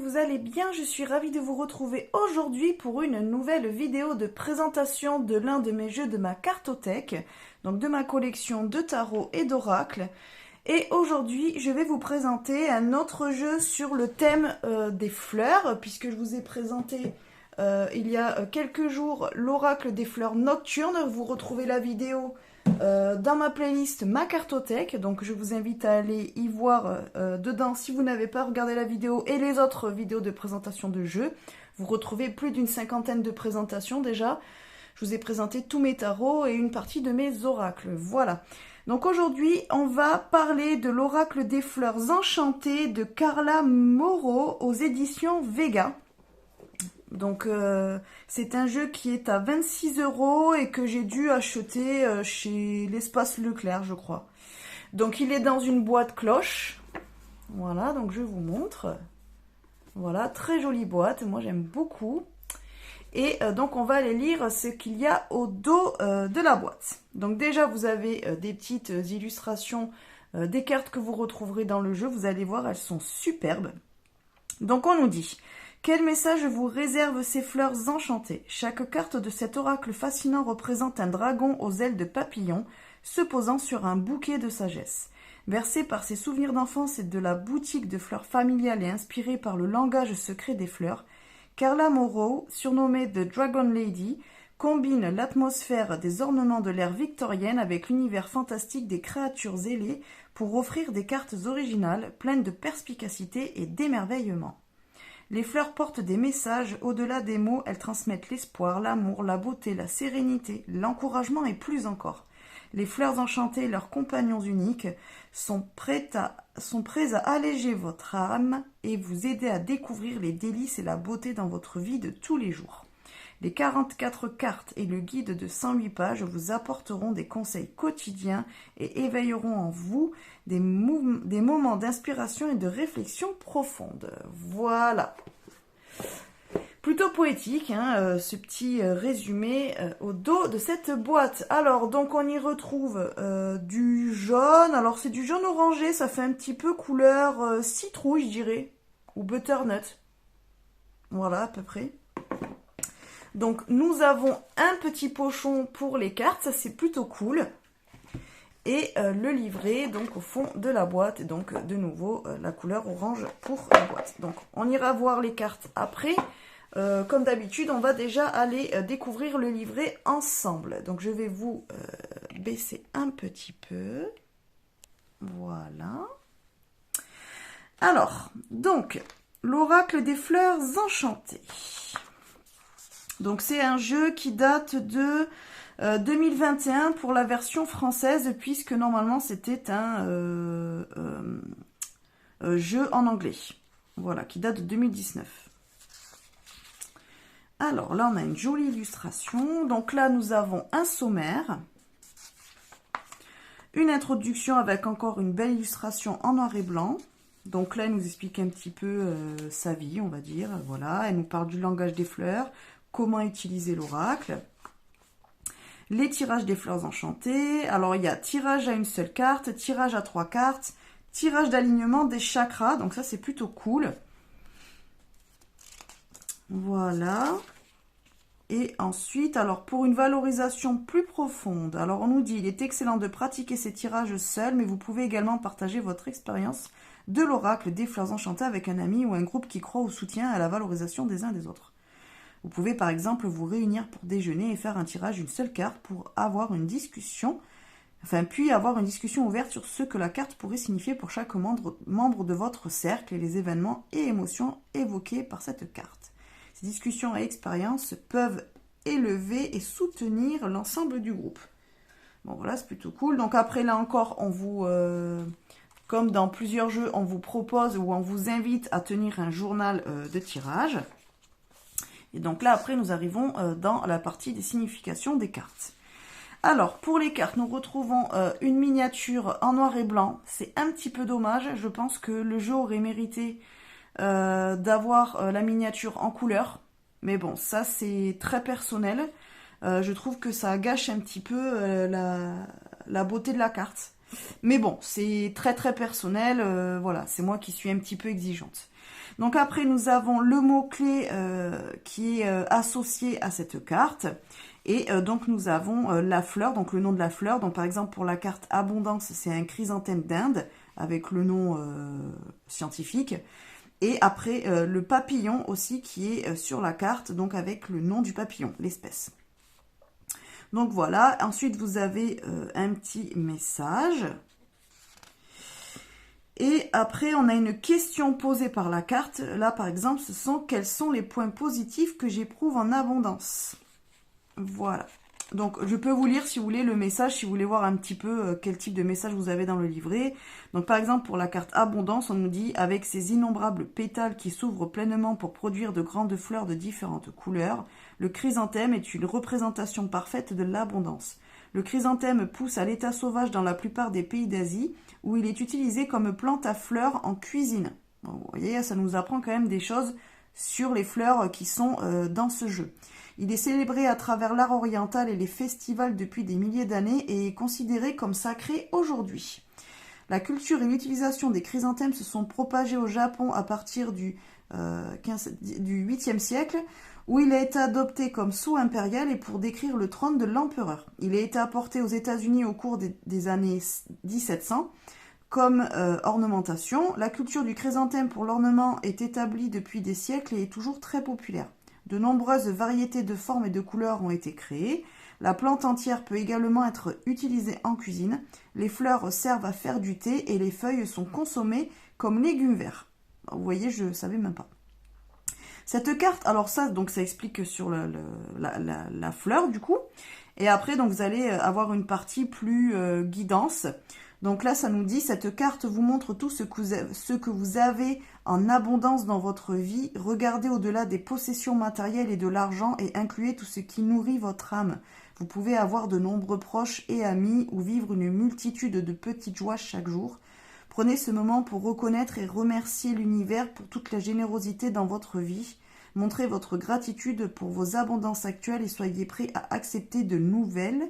vous allez bien. Je suis ravie de vous retrouver aujourd'hui pour une nouvelle vidéo de présentation de l'un de mes jeux de ma cartothèque, donc de ma collection de tarot et d'oracles. Et aujourd'hui, je vais vous présenter un autre jeu sur le thème des fleurs, puisque je vous ai présenté il y a quelques jours l'oracle des fleurs nocturnes. Vous retrouvez la vidéo dans ma playlist Ma Cartothèque, donc je vous invite à aller y voir dedans si vous n'avez pas regardé la vidéo et les autres vidéos de présentation de jeux. Vous retrouvez plus d'une cinquantaine de présentations déjà. Je vous ai présenté tous mes tarots et une partie de mes oracles. Voilà. Donc aujourd'hui, on va parler de l'oracle des fleurs enchantées de Carla Moreau aux éditions Vega. Donc c'est un jeu qui est à 26 € et que j'ai dû acheter chez l'espace Leclerc, je crois. Donc il est dans une boîte cloche. Voilà, donc je vous montre. Voilà, très jolie boîte, moi j'aime beaucoup. Et donc on va aller lire ce qu'il y a au dos de la boîte. Donc déjà vous avez des petites illustrations des cartes que vous retrouverez dans le jeu. Vous allez voir, elles sont superbes. Donc on nous dit... Quel message vous réserve ces fleurs enchantées? Chaque carte de cet oracle fascinant représente un dragon aux ailes de papillon, se posant sur un bouquet de sagesse. Bercé par ses souvenirs d'enfance et de la boutique de fleurs familiales et inspirée par le langage secret des fleurs, Carla Moreau, surnommée The Dragon Lady, combine l'atmosphère des ornements de l'ère victorienne avec l'univers fantastique des créatures ailées pour offrir des cartes originales, pleines de perspicacité et d'émerveillement. Les fleurs portent des messages, au-delà des mots, elles transmettent l'espoir, l'amour, la beauté, la sérénité, l'encouragement et plus encore. Les fleurs enchantées, leurs compagnons uniques, sont prêts à alléger votre âme et vous aider à découvrir les délices et la beauté dans votre vie de tous les jours. Les 44 cartes et le guide de 108 pages vous apporteront des conseils quotidiens et éveilleront en vous des moments d'inspiration et de réflexion profonde. Voilà. Plutôt poétique, hein, ce petit résumé au dos de cette boîte. Alors, donc on y retrouve du jaune. Alors c'est du jaune orangé, ça fait un petit peu couleur citrouille, je dirais, ou butternut. Voilà, à peu près. Donc nous avons un petit pochon pour les cartes, ça c'est plutôt cool. Et le livret donc au fond de la boîte, et donc de nouveau la couleur orange pour la boîte. Donc on ira voir les cartes après. Comme d'habitude, on va déjà aller découvrir le livret ensemble. Donc je vais vous baisser un petit peu. Voilà. Alors, donc, l'oracle des fleurs enchantées. Donc c'est un jeu qui date de 2021 pour la version française, puisque normalement c'était un jeu en anglais. Voilà, qui date de 2019. Alors là on a une jolie illustration. Donc là nous avons un sommaire, une introduction avec encore une belle illustration en noir et blanc. Donc là elle nous explique un petit peu sa vie, on va dire. Voilà, elle nous parle du langage des fleurs, comment utiliser l'oracle, les tirages des fleurs enchantées. Alors il y a tirage à une seule carte, tirage à 3 cartes, tirage d'alignement des chakras, donc ça c'est plutôt cool. Voilà. Et ensuite, alors pour une valorisation plus profonde, alors on nous dit il est excellent de pratiquer ces tirages seul, mais vous pouvez également partager votre expérience de l'oracle des fleurs enchantées avec un ami ou un groupe qui croit au soutien et à la valorisation des uns des autres. Vous pouvez par exemple vous réunir pour déjeuner et faire un tirage d'une seule carte pour avoir une discussion, puis avoir une discussion ouverte sur ce que la carte pourrait signifier pour chaque membre de votre cercle et les événements et émotions évoqués par cette carte. Ces discussions et expériences peuvent élever et soutenir l'ensemble du groupe. Bon voilà, c'est plutôt cool. Donc après là encore, on vous, comme dans plusieurs jeux, on vous propose ou on vous invite à tenir un journal de tirage. Et donc là, après, nous arrivons dans la partie des significations des cartes. Alors, pour les cartes, nous retrouvons une miniature en noir et blanc. C'est un petit peu dommage. Je pense que le jeu aurait mérité d'avoir la miniature en couleur. Mais bon, ça, c'est très personnel. Je trouve que ça gâche un petit peu la beauté de la carte. Mais bon, c'est très très personnel. Voilà, c'est moi qui suis un petit peu exigeante. Donc après, nous avons le mot-clé qui est associé à cette carte. Et donc nous avons la fleur, donc le nom de la fleur. Donc par exemple pour la carte abondance, c'est un chrysanthème d'Inde avec le nom scientifique. Et après le papillon aussi qui est sur la carte, donc avec le nom du papillon, l'espèce. Donc voilà, ensuite vous avez un petit message. Et après, on a une question posée par la carte. Là, par exemple, ce sont « Quels sont les points positifs que j'éprouve en abondance ?» Voilà. Donc, je peux vous lire, si vous voulez, le message, si vous voulez voir un petit peu quel type de message vous avez dans le livret. Donc, par exemple, pour la carte abondance, on nous dit « Avec ses innombrables pétales qui s'ouvrent pleinement pour produire de grandes fleurs de différentes couleurs, le chrysanthème est une représentation parfaite de l'abondance. Le chrysanthème pousse à l'état sauvage dans la plupart des pays d'Asie, où il est utilisé comme plante à fleurs en cuisine. » Bon, vous voyez, ça nous apprend quand même des choses sur les fleurs qui sont dans ce jeu. Il est célébré à travers l'art oriental et les festivals depuis des milliers d'années et est considéré comme sacré aujourd'hui. La culture et l'utilisation des chrysanthèmes se sont propagées au Japon à partir du 8e siècle, où il a été adopté comme sceau impérial et pour décrire le trône de l'empereur. Il a été apporté aux États-Unis au cours des années 1700 comme ornementation. La culture du chrysanthème pour l'ornement est établie depuis des siècles et est toujours très populaire. De nombreuses variétés de formes et de couleurs ont été créées. La plante entière peut également être utilisée en cuisine. Les fleurs servent à faire du thé et les feuilles sont consommées comme légumes verts. Vous voyez, je ne savais même pas. Cette carte, alors ça, donc ça explique sur la fleur du coup. Et après, donc vous allez avoir une partie plus guidance. Donc là, ça nous dit, cette carte vous montre tout ce que vous avez en abondance dans votre vie. Regardez au-delà des possessions matérielles et de l'argent et incluez tout ce qui nourrit votre âme. Vous pouvez avoir de nombreux proches et amis ou vivre une multitude de petites joies chaque jour. Prenez ce moment pour reconnaître et remercier l'univers pour toute la générosité dans votre vie. Montrez votre gratitude pour vos abondances actuelles et soyez prêts à accepter de nouvelles.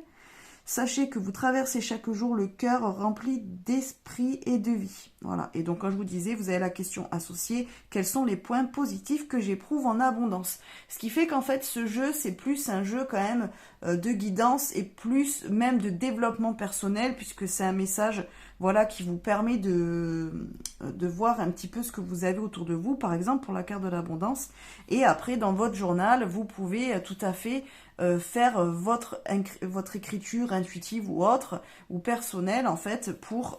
Sachez que vous traversez chaque jour le cœur rempli d'esprit et de vie. Voilà. Et donc, comme je vous disais, vous avez la question associée. Quels sont les points positifs que j'éprouve en abondance? Ce qui fait qu'en fait, ce jeu, c'est plus un jeu quand même de guidance et plus même de développement personnel, puisque c'est un message, voilà, qui vous permet de voir un petit peu ce que vous avez autour de vous, par exemple, pour la carte de l'abondance. Et après, dans votre journal, vous pouvez tout à fait faire votre écriture intuitive ou autre, ou personnelle, en fait, pour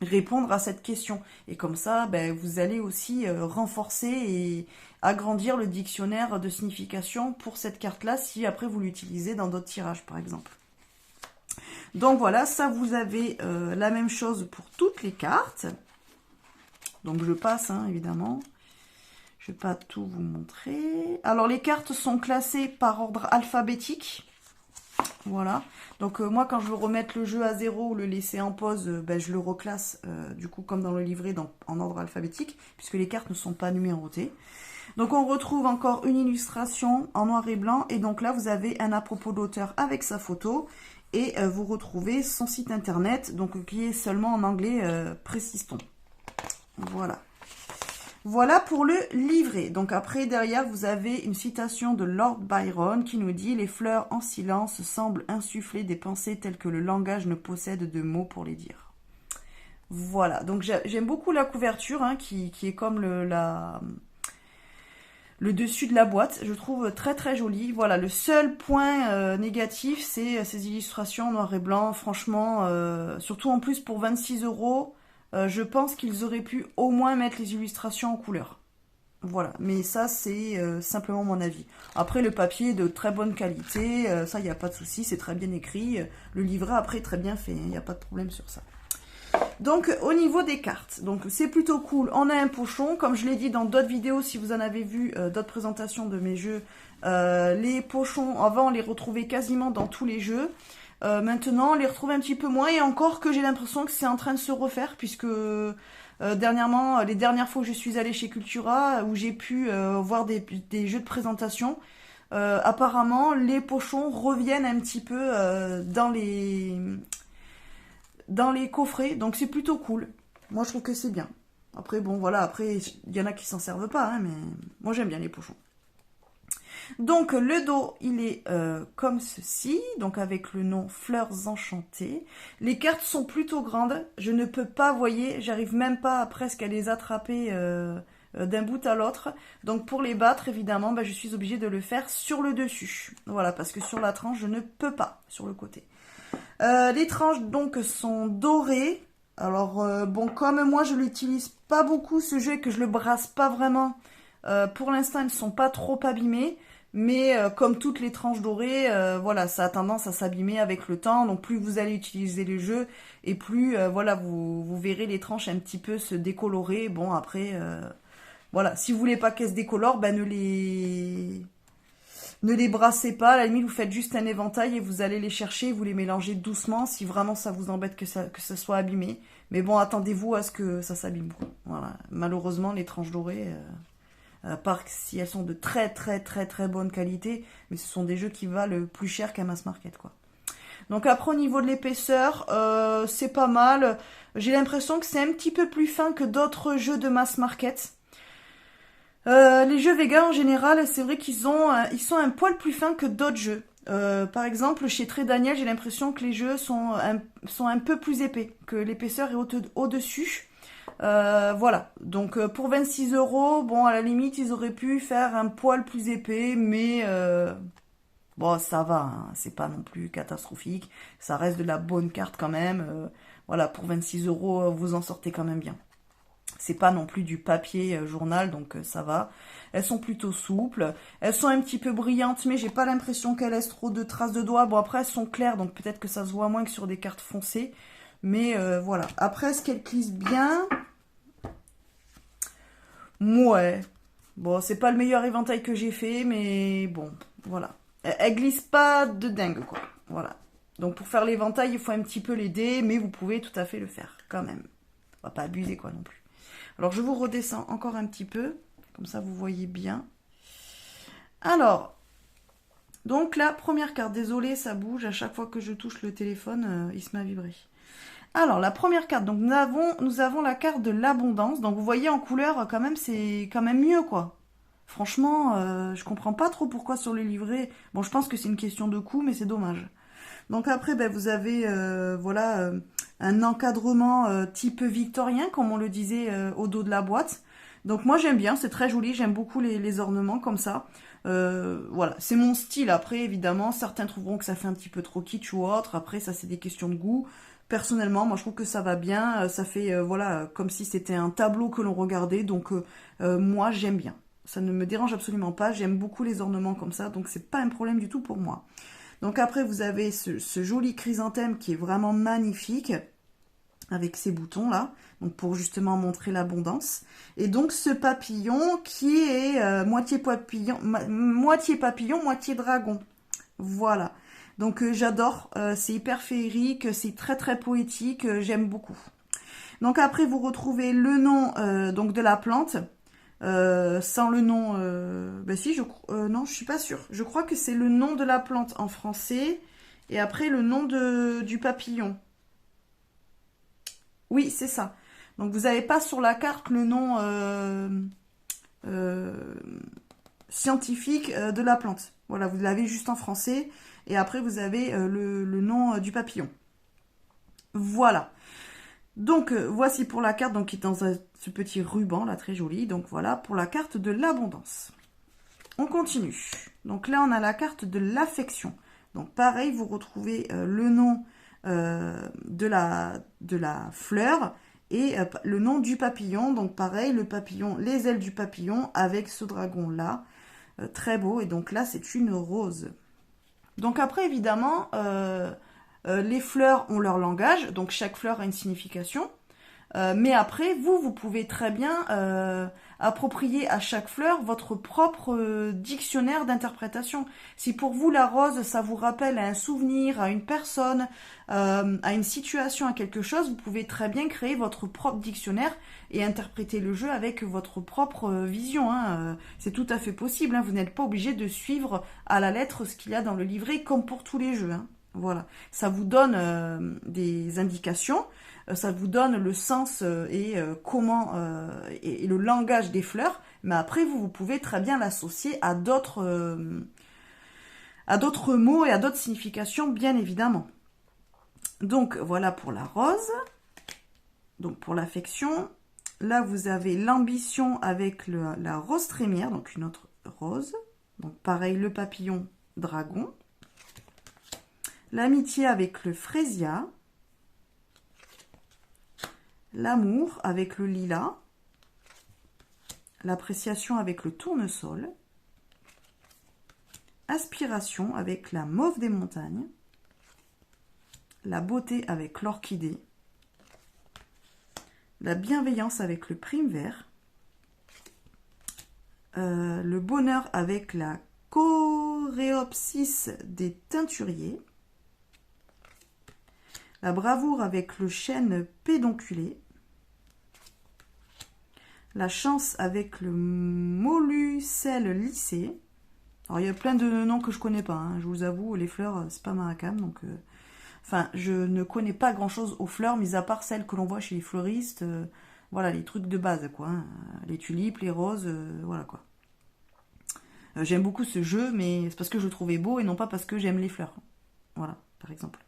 répondre à cette question. Et comme ça, ben, vous allez aussi renforcer et agrandir le dictionnaire de signification pour cette carte-là, si après vous l'utilisez dans d'autres tirages, par exemple. Donc voilà, ça vous avez la même chose pour toutes les cartes. Donc je passe, hein, évidemment. Je ne vais pas tout vous montrer. Alors les cartes sont classées par ordre alphabétique. Voilà. Donc moi quand je veux remettre le jeu à zéro ou le laisser en pause, ben, je le reclasse du coup comme dans le livret en ordre alphabétique, puisque les cartes ne sont pas numérotées. Donc on retrouve encore une illustration en noir et blanc. Et donc là vous avez un à propos d'auteur avec sa photo. Et vous retrouvez son site internet, donc qui est seulement en anglais, précise-t-on. Voilà. Voilà pour le livret. Donc après, derrière, vous avez une citation de Lord Byron qui nous dit « Les fleurs en silence semblent insuffler des pensées telles que le langage ne possède de mots pour les dire. » Voilà. Donc j'aime beaucoup la couverture, hein, qui est comme le dessus de la boîte. Je trouve très très joli. Voilà, le seul point négatif, c'est ces illustrations noir et blanc. Franchement, surtout en plus pour 26 €. Je pense qu'ils auraient pu au moins mettre les illustrations en couleur. Voilà, mais ça c'est simplement mon avis. Après le papier est de très bonne qualité, ça il n'y a pas de souci, c'est très bien écrit. Le livret après très bien fait, il n'y a pas de problème sur ça. Donc au niveau des cartes, donc c'est plutôt cool. On a un pochon, comme je l'ai dit dans d'autres vidéos, si vous en avez vu d'autres présentations de mes jeux, les pochons, avant on les retrouvait quasiment dans tous les jeux. Maintenant, on les retrouve un petit peu moins, et encore que j'ai l'impression que c'est en train de se refaire, puisque dernièrement, les dernières fois que je suis allée chez Cultura, où j'ai pu voir des jeux de présentation, apparemment, les pochons reviennent un petit peu dans les coffrets, donc c'est plutôt cool. Moi, je trouve que c'est bien. Après, bon, voilà, après, il y en a qui s'en servent pas, hein, mais moi j'aime bien les pochons. Donc le dos, il est comme ceci, donc avec le nom Fleurs Enchantées. Les cartes sont plutôt grandes, je ne peux pas, voyez, j'arrive même pas presque à les attraper d'un bout à l'autre. Donc pour les battre, évidemment, bah, je suis obligée de le faire sur le dessus. Voilà, parce que sur la tranche, je ne peux pas, sur le côté. Les tranches donc sont dorées. Alors bon, comme moi je l'utilise pas beaucoup ce jeu et que je le brasse pas vraiment, pour l'instant elles ne sont pas trop abîmées. Mais comme toutes les tranches dorées, voilà, ça a tendance à s'abîmer avec le temps. Donc plus vous allez utiliser le jeu et plus voilà, vous verrez les tranches un petit peu se décolorer. Bon après, voilà, si vous voulez pas qu'elles se décolorent, ben ne les brassez pas. À la limite, vous faites juste un éventail et vous allez les chercher, vous les mélangez doucement si vraiment ça vous embête que ça soit abîmé. Mais bon, attendez-vous à ce que ça s'abîme. Voilà, malheureusement, les tranches dorées. À part si elles sont de très très très très bonne qualité, mais ce sont des jeux qui valent plus cher qu'un mass market, quoi. Donc après au niveau de l'épaisseur, c'est pas mal. J'ai l'impression que c'est un petit peu plus fin que d'autres jeux de mass market. Les jeux Vega en général, c'est vrai qu'ils sont un poil plus fins que d'autres jeux. Par exemple, chez Très Daniel, j'ai l'impression que les jeux sont un peu plus épais, que l'épaisseur est au-dessus. Voilà, donc pour 26 €, bon, à la limite, ils auraient pu faire un poil plus épais, mais bon, ça va, hein, c'est pas non plus catastrophique, ça reste de la bonne carte quand même. Voilà, pour 26 €, vous en sortez quand même bien. C'est pas non plus du papier journal, donc ça va. Elles sont plutôt souples, elles sont un petit peu brillantes, mais j'ai pas l'impression qu'elles laissent trop de traces de doigts. Bon, après, elles sont claires, donc peut-être que ça se voit moins que sur des cartes foncées. Mais voilà. Après, est-ce qu'elles glissent bien? Ouais. Bon, c'est pas le meilleur éventail que j'ai fait, mais bon, voilà. Elles glissent pas de dingue, quoi. Voilà. Donc pour faire l'éventail, il faut un petit peu l'aider, mais vous pouvez tout à fait le faire, quand même. On va pas abuser, quoi, non plus. Alors je vous redescends encore un petit peu, comme ça vous voyez bien. Alors, donc la première carte, désolé, ça bouge, à chaque fois que je touche le téléphone, il se met à vibrer. Alors, la première carte, donc nous avons la carte de l'abondance. Donc, vous voyez en couleur, quand même, c'est quand même mieux, quoi. Franchement, je comprends pas trop pourquoi sur le livret. Bon, je pense que c'est une question de coût, mais c'est dommage. Donc après, ben, vous avez, voilà, un encadrement type victorien, comme on le disait au dos de la boîte. Donc moi, j'aime bien, c'est très joli. J'aime beaucoup les ornements comme ça. Voilà, c'est mon style. Après, évidemment, certains trouveront que ça fait un petit peu trop kitsch ou autre. Après, ça, c'est des questions de goût. Personnellement, moi je trouve que ça va bien, ça fait voilà comme si c'était un tableau que l'on regardait, donc moi j'aime bien. Ça ne me dérange absolument pas, j'aime beaucoup les ornements comme ça, donc c'est pas un problème du tout pour moi. Donc après vous avez ce joli chrysanthème qui est vraiment magnifique, avec ces boutons là, donc pour justement montrer l'abondance. Et donc ce papillon qui est moitié papillon, moitié dragon. Voilà. Donc j'adore, c'est hyper féerique, c'est très très poétique, j'aime beaucoup. Donc après vous retrouvez le nom donc de la plante, sans le nom, ben si, non je suis pas sûre. Je crois que c'est le nom de la plante en français, et après le nom du papillon. Oui, c'est ça. Donc vous n'avez pas sur la carte le nom scientifique de la plante. Voilà, vous l'avez juste en français. Et après, vous avez le nom du papillon. Voilà. Donc, voici pour la carte, donc, qui est dans ce petit ruban, là, très joli. Donc, voilà, pour la carte de l'abondance. On continue. Donc là, on a la carte de l'affection. Donc, pareil, vous retrouvez le nom de la fleur et le nom du papillon. Donc, pareil, le papillon, les ailes du papillon avec ce dragon-là. Très beau. Et donc là, c'est une rose. Donc après, évidemment, les fleurs ont leur langage, donc chaque fleur a une signification. Mais après, vous pouvez très bien approprier à chaque fleur votre propre dictionnaire d'interprétation. Si pour vous, la rose, ça vous rappelle à un souvenir, à une personne, à une situation, à quelque chose, vous pouvez très bien créer votre propre dictionnaire et interpréter le jeu avec votre propre vision. Hein. C'est tout à fait possible. Hein. Vous n'êtes pas obligé de suivre à la lettre ce qu'il y a dans le livret, comme pour tous les jeux. Hein. Voilà, ça vous donne des indications, ça vous donne le sens et comment et le langage des fleurs, mais après vous pouvez très bien l'associer à d'autres mots et à d'autres significations, bien évidemment. Donc voilà pour la rose, donc pour l'affection. Là vous avez l'ambition avec la rose trémière, donc une autre rose. Donc pareil, le papillon dragon. L'amitié avec le frésia. L'amour avec le lilas. L'appréciation avec le tournesol. Aspiration avec la mauve des montagnes. La beauté avec l'orchidée. La bienveillance avec le prime vert. Le bonheur avec la coréopsis des teinturiers. La bravoure avec le chêne pédonculé. La chance avec le molluscelle lissé. Alors il y a plein de noms que je connais pas, hein. Je vous avoue, les fleurs, c'est pas ma came, donc... Enfin, je ne connais pas grand-chose aux fleurs, mis à part celles que l'on voit chez les fleuristes. Voilà, les trucs de base, quoi. Hein. Les tulipes, les roses, voilà, quoi. J'aime beaucoup ce jeu, mais c'est parce que je le trouvais beau et non pas parce que j'aime les fleurs. Voilà, par exemple.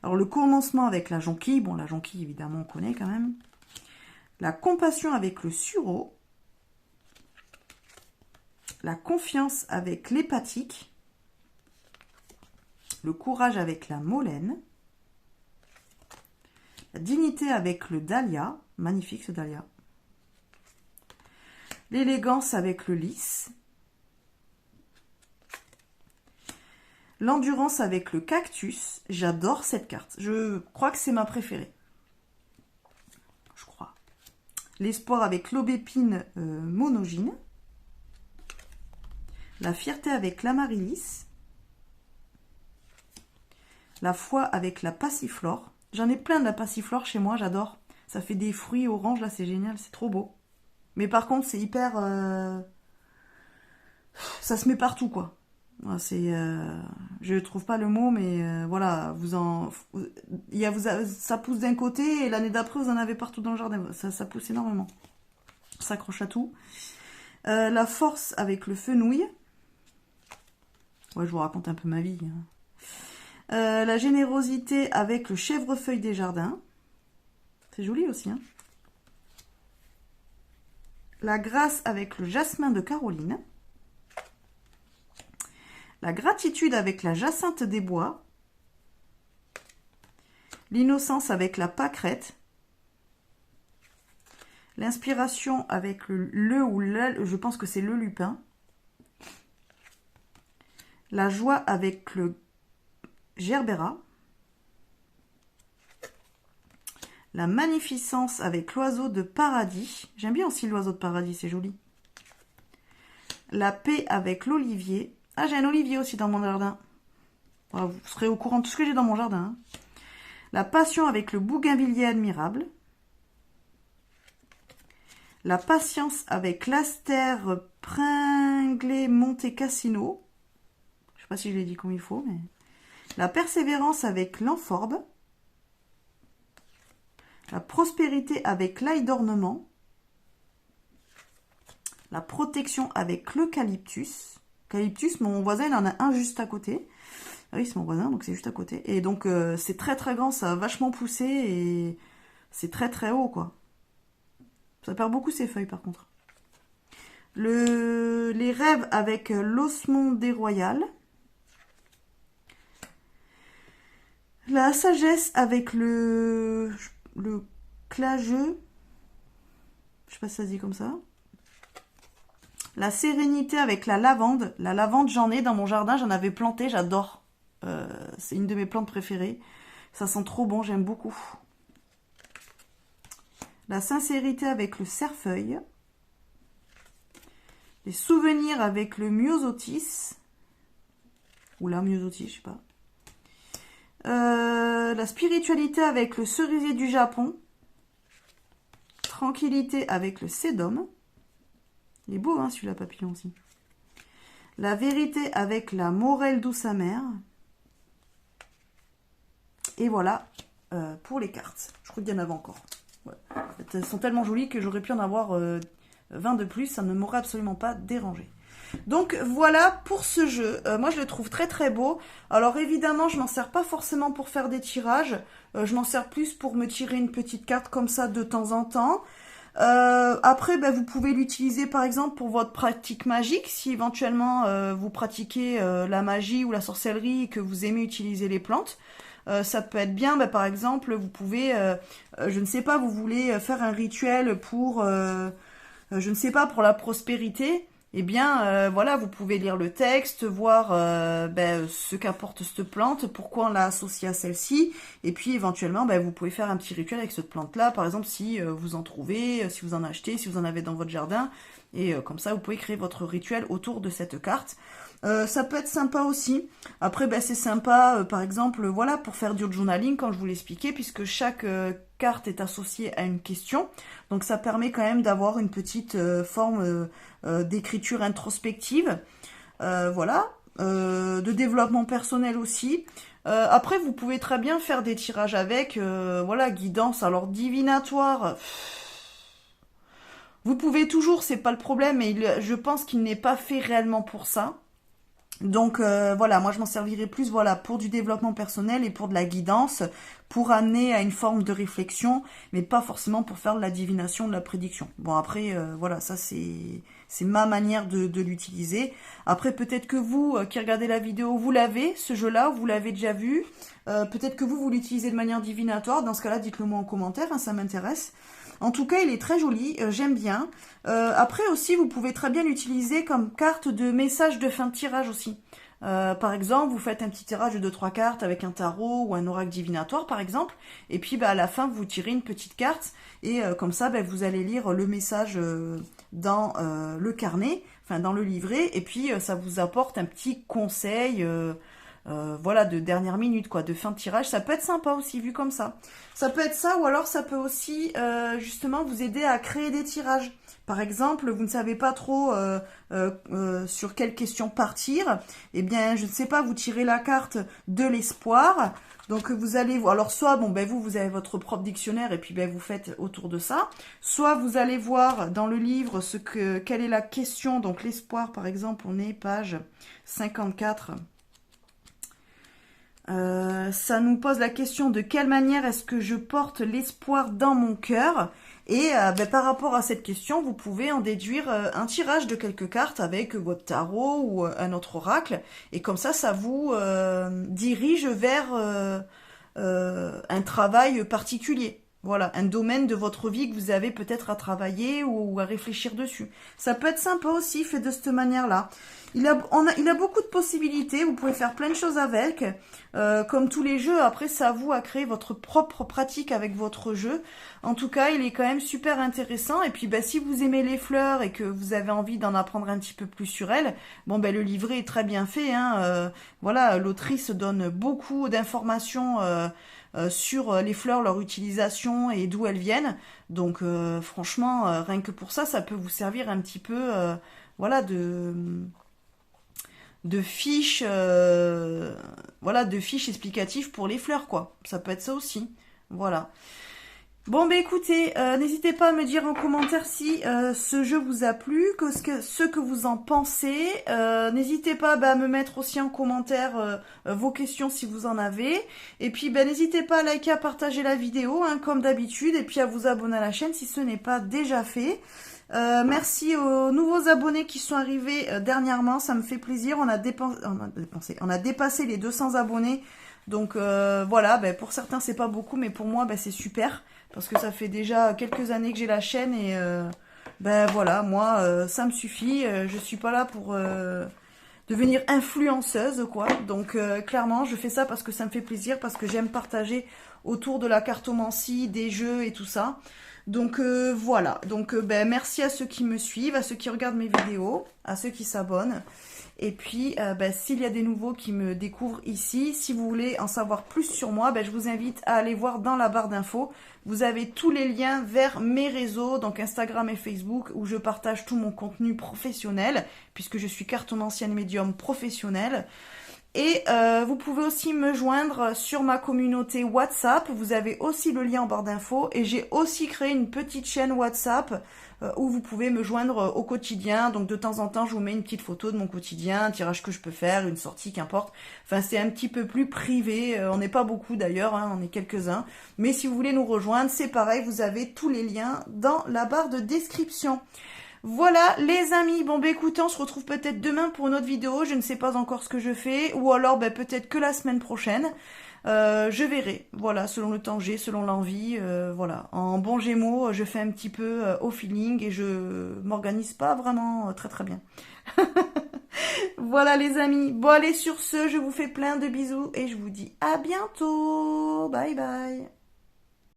Alors, le commencement avec la jonquille. Bon, la jonquille, évidemment, on connaît quand même. La compassion avec le sureau. La confiance avec l'hépatique. Le courage avec la molène. La dignité avec le dahlia. Magnifique ce dahlia. L'élégance avec le lys. L'endurance avec le cactus. J'adore cette carte. Je crois que c'est ma préférée. Je crois. L'espoir avec l'aubépine monogyne. La fierté avec l'amaryllis. La foi avec la passiflore. J'en ai plein de la passiflore chez moi, j'adore. Ça fait des fruits oranges, là, c'est génial, c'est trop beau. Mais par contre, c'est hyper... ça se met partout, quoi. C'est... je trouve pas le mot, mais voilà, ça pousse d'un côté, et l'année d'après, vous en avez partout dans le jardin. Ça pousse énormément. Ça accroche à tout. La force avec le fenouil. Ouais, je vous raconte un peu ma vie, hein. La générosité avec le chèvrefeuille des jardins. C'est joli aussi, hein. La grâce avec le jasmin de Caroline. La gratitude avec la jacinthe des bois. L'innocence avec la pâquerette. L'inspiration avec je pense que c'est le lupin. La joie avec le gerbera. La magnificence avec l'oiseau de paradis. J'aime bien aussi l'oiseau de paradis, c'est joli. La paix avec l'olivier. Ah, j'ai un olivier aussi dans mon jardin. Voilà, vous serez au courant de tout ce que j'ai dans mon jardin, hein. La passion avec le bougainvillier admirable. La patience avec l'astère pringlé Monte Cassino. Je sais pas si je l'ai dit comme il faut, mais... La persévérance avec l'amphorbe. La prospérité avec l'ail d'ornement. La protection avec l'eucalyptus. Eucalyptus, mon voisin, il en a un juste à côté. Ah oui, c'est mon voisin, donc c'est juste à côté. Et donc, c'est très très grand, ça a vachement poussé et c'est très très haut, quoi. Ça perd beaucoup ses feuilles, par contre. Les rêves avec l'osmondé royal. La sagesse avec le clageux. Je sais pas si ça se dit comme ça. La sérénité avec la lavande. La lavande, j'en ai dans mon jardin, j'en avais planté, j'adore. C'est une de mes plantes préférées. Ça sent trop bon, j'aime beaucoup. La sincérité avec le cerfeuil. Les souvenirs avec le myosotis. Ou la myosotis, je sais pas. La spiritualité avec le cerisier du Japon. Tranquillité avec le sédum. Il est beau, hein, celui-là, papillon aussi. La vérité avec la morelle douce amère. Et voilà pour les cartes. Je crois qu'il y en avait encore. Ouais. Elles sont tellement jolies que j'aurais pu en avoir 20 de plus, ça ne m'aurait absolument pas dérangé. Donc voilà pour ce jeu, moi je le trouve très très beau. Alors évidemment je m'en sers pas forcément pour faire des tirages, je m'en sers plus pour me tirer une petite carte comme ça de temps en temps. Après vous pouvez l'utiliser par exemple pour votre pratique magique, si éventuellement vous pratiquez la magie ou la sorcellerie et que vous aimez utiliser les plantes. Ça peut être bien, par exemple vous pouvez, je ne sais pas, vous voulez faire un rituel pour, je ne sais pas, pour la prospérité. Eh bien, voilà, vous pouvez lire le texte, voir ce qu'apporte cette plante, pourquoi on l'a associée à celle-ci, et puis éventuellement, vous pouvez faire un petit rituel avec cette plante-là, par exemple, si vous en trouvez, si vous en achetez, si vous en avez dans votre jardin, et comme ça, vous pouvez créer votre rituel autour de cette carte. Ça peut être sympa aussi. Après, c'est sympa, par exemple, voilà, pour faire du journaling, comme je vous l'expliquais, puisque chaque carte est associée à une question. Donc, ça permet quand même d'avoir une petite forme d'écriture introspective. Voilà. De développement personnel aussi. Après, vous pouvez très bien faire des tirages avec, voilà, guidance. Alors, divinatoire... Vous pouvez toujours, c'est pas le problème, mais je pense qu'il n'est pas fait réellement pour ça. Donc voilà, moi je m'en servirai plus voilà pour du développement personnel et pour de la guidance, pour amener à une forme de réflexion, mais pas forcément pour faire de la divination, de la prédiction. Bon après, voilà, ça c'est ma manière de l'utiliser. Après peut-être que vous qui regardez la vidéo, vous l'avez, ce jeu-là, vous l'avez déjà vu. Peut-être que vous l'utilisez de manière divinatoire, dans ce cas-là dites-le moi en commentaire, hein, ça m'intéresse. En tout cas, il est très joli, j'aime bien. Après aussi, vous pouvez très bien l'utiliser comme carte de message de fin de tirage aussi. Par exemple, vous faites un petit tirage de 2-3 cartes avec un tarot ou un oracle divinatoire, par exemple. Et puis, à la fin, vous tirez une petite carte. Et comme ça, vous allez lire le message dans le carnet, enfin dans le livret. Et puis, ça vous apporte un petit conseil... voilà, de dernière minute, quoi, de fin de tirage. Ça peut être sympa aussi, vu comme ça. Ça peut être ça, ou alors ça peut aussi, justement, vous aider à créer des tirages. Par exemple, vous ne savez pas trop sur quelle question partir. Eh bien, je ne sais pas, vous tirez la carte de l'espoir. Donc, vous allez... Alors, soit, vous avez votre propre dictionnaire et puis, vous faites autour de ça. Soit, vous allez voir dans le livre quelle est la question. Donc, l'espoir, par exemple, on est page 54. Ça nous pose la question de quelle manière est-ce que je porte l'espoir dans mon cœur. Et par rapport à cette question, vous pouvez en déduire un tirage de quelques cartes avec votre tarot ou un autre oracle. Et comme ça vous dirige vers un travail particulier. Voilà, un domaine de votre vie que vous avez peut-être à travailler ou à réfléchir dessus. Ça peut être sympa aussi, fait de cette manière-là. Il a beaucoup de possibilités, vous pouvez faire plein de choses avec. Comme tous les jeux, après c'est à vous à créer votre propre pratique avec votre jeu. En tout cas, il est quand même super intéressant. Et puis si vous aimez les fleurs et que vous avez envie d'en apprendre un petit peu plus sur elles, le livret est très bien fait. Hein. Voilà, l'autrice donne beaucoup d'informations sur les fleurs, leur utilisation et d'où elles viennent. Donc franchement, rien que pour ça, ça peut vous servir un petit peu voilà, de fiches de fiches explicatives pour les fleurs, quoi. Ça peut être ça aussi. Voilà. Bon, écoutez, n'hésitez pas à me dire en commentaire si ce jeu vous a plu, ce que vous en pensez. N'hésitez pas à me mettre aussi en commentaire vos questions si vous en avez. Et puis, n'hésitez pas à liker, à partager la vidéo, hein, comme d'habitude, et puis à vous abonner à la chaîne si ce n'est pas déjà fait. Merci aux nouveaux abonnés qui sont arrivés dernièrement, ça me fait plaisir. On a dépassé les 200 abonnés. Donc voilà, pour certains c'est pas beaucoup, mais pour moi c'est super. Parce que ça fait déjà quelques années que j'ai la chaîne et voilà, moi ça me suffit. Je suis pas là pour devenir influenceuse, quoi. Donc clairement, je fais ça parce que ça me fait plaisir, parce que j'aime partager autour de la cartomancie, des jeux et tout ça. Donc voilà, donc merci à ceux qui me suivent, à ceux qui regardent mes vidéos, à ceux qui s'abonnent. Et puis, s'il y a des nouveaux qui me découvrent ici, si vous voulez en savoir plus sur moi, je vous invite à aller voir dans la barre d'infos. Vous avez tous les liens vers mes réseaux, donc Instagram et Facebook, où je partage tout mon contenu professionnel, puisque je suis cartomancienne médium professionnelle. Et vous pouvez aussi me joindre sur ma communauté WhatsApp. Vous avez aussi le lien en barre d'infos. Et j'ai aussi créé une petite chaîne WhatsApp où vous pouvez me joindre au quotidien. Donc de temps en temps, je vous mets une petite photo de mon quotidien, un tirage que je peux faire, une sortie, qu'importe. Enfin, c'est un petit peu plus privé. On n'est pas beaucoup d'ailleurs, hein, on est quelques-uns. Mais si vous voulez nous rejoindre, c'est pareil, vous avez tous les liens dans la barre de description. Voilà les amis, bon bah écoutez, on se retrouve peut-être demain pour une autre vidéo, je ne sais pas encore ce que je fais, ou alors bah, peut-être que la semaine prochaine, je verrai, voilà, selon le temps que j'ai, selon l'envie, voilà. En bon Gémeaux, je fais un petit peu au feeling et je m'organise pas vraiment très très bien. Voilà les amis, bon allez sur ce, je vous fais plein de bisous et je vous dis à bientôt, bye bye.